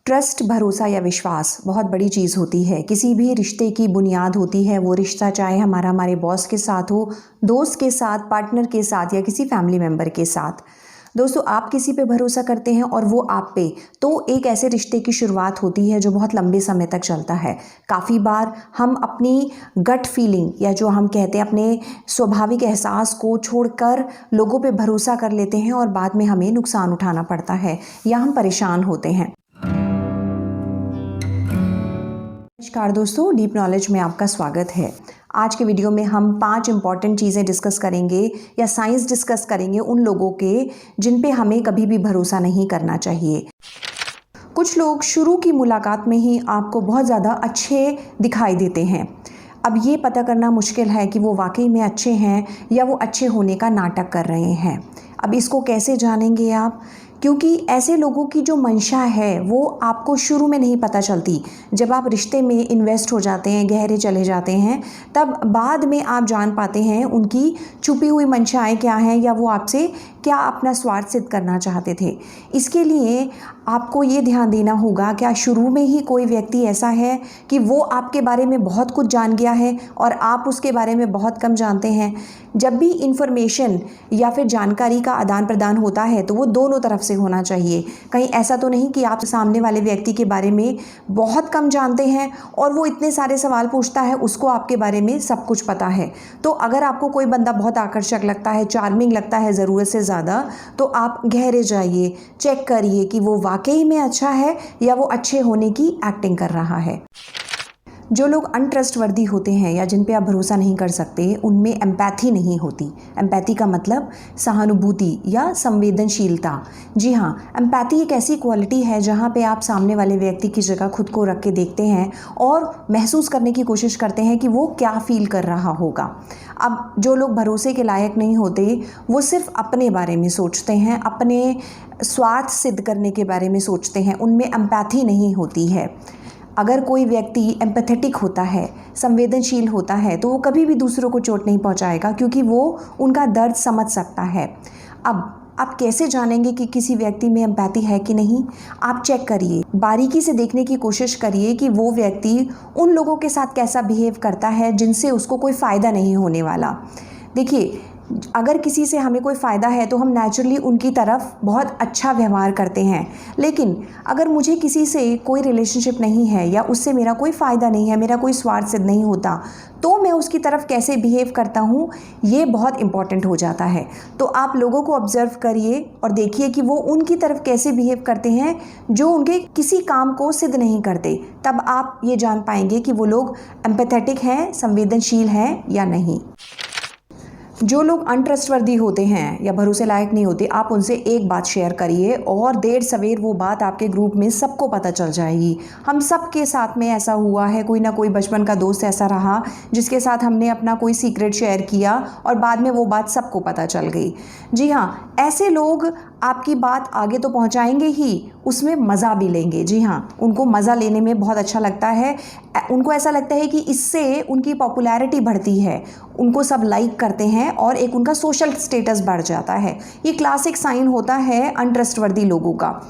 Trust, भरोसा या विश्वास बहुत बड़ी चीज़ होती है। किसी भी रिश्ते की बुनियाद होती है। वो रिश्ता चाहे हमारे बॉस के साथ हो, दोस्त के साथ, पार्टनर के साथ या किसी फैमिली मेम्बर के साथ। दोस्तों, आप किसी पे भरोसा करते हैं और वो आप पे, तो एक ऐसे रिश्ते की शुरुआत होती है जो बहुत लंबे समय तक चलता है। काफ़ी बार हम अपनी गट फीलिंग या जो हम कहते हैं अपने स्वाभाविक एहसास को छोड़कर लोगों पे भरोसा कर लेते हैं और बाद में हमें नुकसान उठाना पड़ता है या हम परेशान होते हैं। नमस्कार दोस्तों, डीप नॉलेज में आपका स्वागत है। आज के वीडियो में हम 5 इंपॉर्टेंट चीज़ें डिस्कस करेंगे या साइंस डिस्कस करेंगे उन लोगों के जिन पे हमें कभी भी भरोसा नहीं करना चाहिए। कुछ लोग शुरू की मुलाकात में ही आपको बहुत ज़्यादा अच्छे दिखाई देते हैं। अब ये पता करना मुश्किल है कि वो वाकई में अच्छे हैं या वो अच्छे होने का नाटक कर रहे हैं। अब इसको कैसे जानेंगे आप? क्योंकि ऐसे लोगों की जो मंशा है वो आपको शुरू में नहीं पता चलती। जब आप रिश्ते में इन्वेस्ट हो जाते हैं, गहरे चले जाते हैं, तब बाद में आप जान पाते हैं उनकी छुपी हुई मंशाएं क्या हैं या वो आपसे क्या अपना स्वार्थ सिद्ध करना चाहते थे। इसके लिए आपको ये ध्यान देना होगा, क्या शुरू में ही कोई व्यक्ति ऐसा है कि वो आपके बारे में बहुत कुछ जान गया है और आप उसके बारे में बहुत कम जानते हैं। जब भी इंफॉर्मेशन या फिर जानकारी का आदान प्रदान होता है तो वो दोनों तरफ से होना चाहिए। कहीं ऐसा तो नहीं कि आप सामने वाले व्यक्ति के बारे में बहुत कम जानते हैं और वो इतने सारे सवाल पूछता है, उसको आपके बारे में सब कुछ पता है। तो अगर आपको कोई बंदा बहुत आकर्षक लगता है, चार्मिंग लगता है ज़रूरत से ज़्यादा, तो आप गहरे जाइए, चेक करिए कि वो वाकई में अच्छा है या वो अच्छे होने की एक्टिंग कर रहा है। जो लोग अनट्रस्टवर्दी होते हैं या जिन पे आप भरोसा नहीं कर सकते, उनमें एम्पैथी नहीं होती। एम्पैथी का मतलब सहानुभूति या संवेदनशीलता। जी हाँ, एम्पैथी एक ऐसी क्वालिटी है जहाँ पे आप सामने वाले व्यक्ति की जगह खुद को रख के देखते हैं और महसूस करने की कोशिश करते हैं कि वो क्या फील कर रहा होगा। अब जो लोग भरोसे के लायक नहीं होते, वो सिर्फ अपने बारे में सोचते हैं, अपने स्वार्थ सिद्ध करने के बारे में सोचते हैं, उनमें एम्पैथी नहीं होती है। अगर कोई व्यक्ति एम्पैथेटिक होता है, संवेदनशील होता है, तो वो कभी भी दूसरों को चोट नहीं पहुंचाएगा क्योंकि वो उनका दर्द समझ सकता है। अब आप कैसे जानेंगे कि किसी व्यक्ति में एम्पैथी है कि नहीं? आप चेक करिए, बारीकी से देखने की कोशिश करिए कि वो व्यक्ति उन लोगों के साथ कैसा बिहेव करता है जिनसे उसको कोई फ़ायदा नहीं होने वाला। देखिए, अगर किसी से हमें कोई फ़ायदा है तो हम नेचुरली उनकी तरफ बहुत अच्छा व्यवहार करते हैं। लेकिन अगर मुझे किसी से कोई रिलेशनशिप नहीं है या उससे मेरा कोई फ़ायदा नहीं है, मेरा कोई स्वार्थ सिद्ध नहीं होता, तो मैं उसकी तरफ कैसे बिहेव करता हूँ, ये बहुत इंपॉर्टेंट हो जाता है। तो आप लोगों को ऑब्जर्व करिए और देखिए कि वो उनकी तरफ कैसे बिहेव करते हैं जो उनके किसी काम को सिद्ध नहीं करते। तब आप ये जान पाएंगे कि वो लोग एम्पैथेटिक हैं, संवेदनशील हैं या नहीं। जो लोग अनट्रस्टवर्दी होते हैं या भरोसे लायक नहीं होते, आप उनसे एक बात शेयर करिए और देर सवेर वो बात आपके ग्रुप में सबको पता चल जाएगी। हम सब के साथ में ऐसा हुआ है, कोई ना कोई बचपन का दोस्त ऐसा रहा जिसके साथ हमने अपना कोई सीक्रेट शेयर किया और बाद में वो बात सबको पता चल गई। जी हाँ, ऐसे लोग आपकी बात आगे तो पहुंचाएंगे ही, उसमें मज़ा भी लेंगे। जी हाँ, उनको मज़ा लेने में बहुत अच्छा लगता है। उनको ऐसा लगता है कि इससे उनकी पॉपुलैरिटी बढ़ती है, उनको सब लाइक करते हैं और एक उनका सोशल स्टेटस बढ़ जाता है। ये क्लासिक साइन होता है अनट्रस्टवर्दी लोगों का।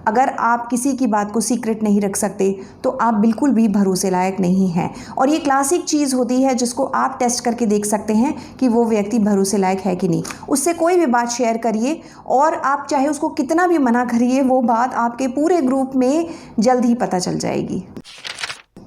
अगर आप किसी की बात को सीक्रेट नहीं रख सकते तो आप बिल्कुल भी भरोसे लायक नहीं हैं। और ये क्लासिक चीज़ होती है जिसको आप टेस्ट करके देख सकते हैं कि वो व्यक्ति भरोसे लायक है कि नहीं। उससे कोई भी बात शेयर करिए और आप चाहे उसको कितना भी मना करिए, वो बात आपके पूरे ग्रुप में जल्द ही पता चल जाएगी।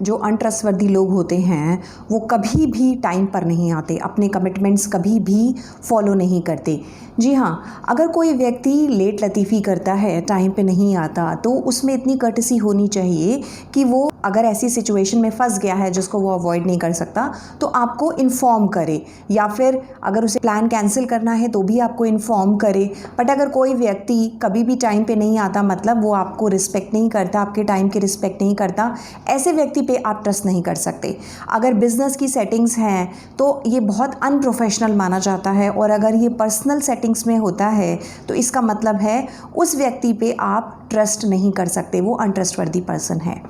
जो अनट्रस्टवर्दी लोग होते हैं वो कभी भी टाइम पर नहीं आते, अपने कमिटमेंट्स कभी भी फॉलो नहीं करते। जी हाँ, अगर कोई व्यक्ति लेट लतीफ़ी करता है, टाइम पे नहीं आता, तो उसमें इतनी कर्टसी होनी चाहिए कि वो अगर ऐसी सिचुएशन में फंस गया है जिसको वो अवॉइड नहीं कर सकता तो आपको इन्फॉर्म करे, या फिर अगर उसे प्लान कैंसिल करना है तो भी आपको इन्फॉर्म करे। बट अगर कोई व्यक्ति कभी भी टाइम पे नहीं आता, मतलब वो आपको रिस्पेक्ट नहीं करता, आपके टाइम की रिस्पेक्ट नहीं करता, ऐसे व्यक्ति पे आप ट्रस्ट नहीं कर सकते। अगर बिजनेस की सेटिंग्स हैं तो ये बहुत अनप्रोफेशनल माना जाता है, और अगर ये पर्सनल सेटिंग्स में होता है तो इसका मतलब है उस व्यक्ति पे आप ट्रस्ट नहीं कर सकते, वो अनट्रस्टवर्दी पर्सन है।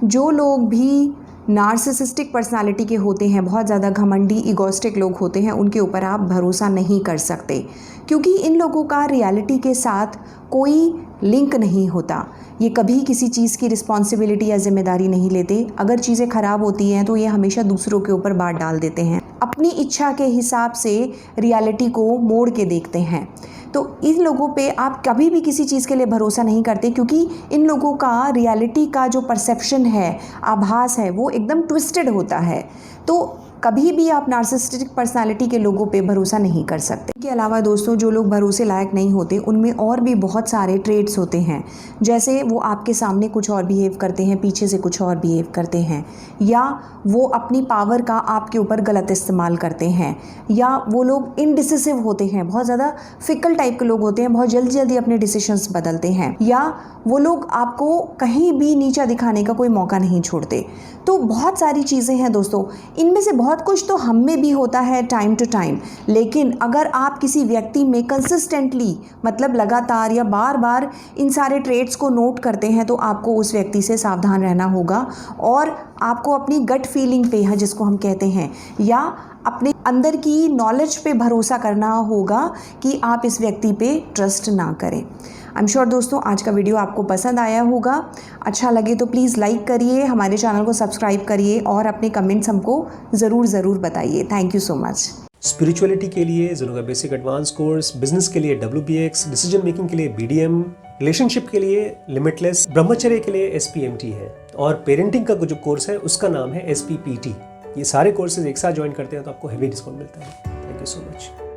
जो लोग भी नार्सिसिस्टिक पर्सनालिटी के होते हैं, बहुत ज़्यादा घमंडी ईगोइस्टिक लोग होते हैं, उनके ऊपर आप भरोसा नहीं कर सकते, क्योंकि इन लोगों का रियलिटी के साथ कोई लिंक नहीं होता। ये कभी किसी चीज़ की रिस्पॉन्सिबिलिटी या जिम्मेदारी नहीं लेते। अगर चीज़ें ख़राब होती हैं तो ये हमेशा दूसरों के ऊपर बात डाल देते हैं, अपनी इच्छा के हिसाब से रियलिटी को मोड़ के देखते हैं। तो इन लोगों पे आप कभी भी किसी चीज़ के लिए भरोसा नहीं करते, क्योंकि इन लोगों का रियलिटी का जो परसेप्शन है, आभास है, वो एकदम ट्विस्टेड होता है। तो कभी भी आप नार्सिसिस्टिक पर्सनालिटी के लोगों पे भरोसा नहीं कर सकते। इसके अलावा दोस्तों, जो लोग भरोसे लायक नहीं होते उनमें और भी बहुत सारे ट्रेड्स होते हैं, जैसे वो आपके सामने कुछ और बिहेव करते हैं, पीछे से कुछ और बिहेव करते हैं, या वो अपनी पावर का आपके ऊपर गलत इस्तेमाल करते हैं, या वो लोग इनडिसिसिव होते हैं, बहुत ज़्यादा फिकल टाइप के लोग होते हैं, बहुत जल्दी जल्दी अपने डिसीजंस बदलते हैं, या वो लोग आपको कहीं भी नीचा दिखाने का कोई मौका नहीं छोड़ते। तो बहुत सारी चीज़ें हैं दोस्तों, इनमें से बहुत कुछ तो हम में भी होता है टाइम टू टाइम, लेकिन अगर आप किसी व्यक्ति में कंसिस्टेंटली, मतलब लगातार या बार बार इन सारे ट्रेड्स को नोट करते हैं, तो आपको उस व्यक्ति से सावधान रहना होगा, और आपको अपनी गट फीलिंग पे, जिसको हम कहते हैं, या अपने अंदर की नॉलेज पे भरोसा करना होगा कि आप इस व्यक्ति पे ट्रस्ट ना करें। आई एम श्योर दोस्तों, आज का वीडियो आपको पसंद आया होगा। अच्छा लगे तो प्लीज़ लाइक करिए, हमारे चैनल को सब्सक्राइब करिए और अपने कमेंट्स हमको ज़रूर बताइए। Thank you so much. Spirituality के लिए ज़रूर का बेसिक एडवांस कोर्स, बिजनेस के लिए WBX, डिसीजन मेकिंग के लिए BDM, रिलेशनशिप के लिए लिमिटलेस, ब्रह्मचर्य के लिए SPMT है, और पेरेंटिंग का जो कोर्स है उसका नाम है SPPT। ये सारे कोर्सेज एक साथ ज्वाइन करते हैं तो आपको हेवी डिस्काउंट मिलता है। Thank you so much.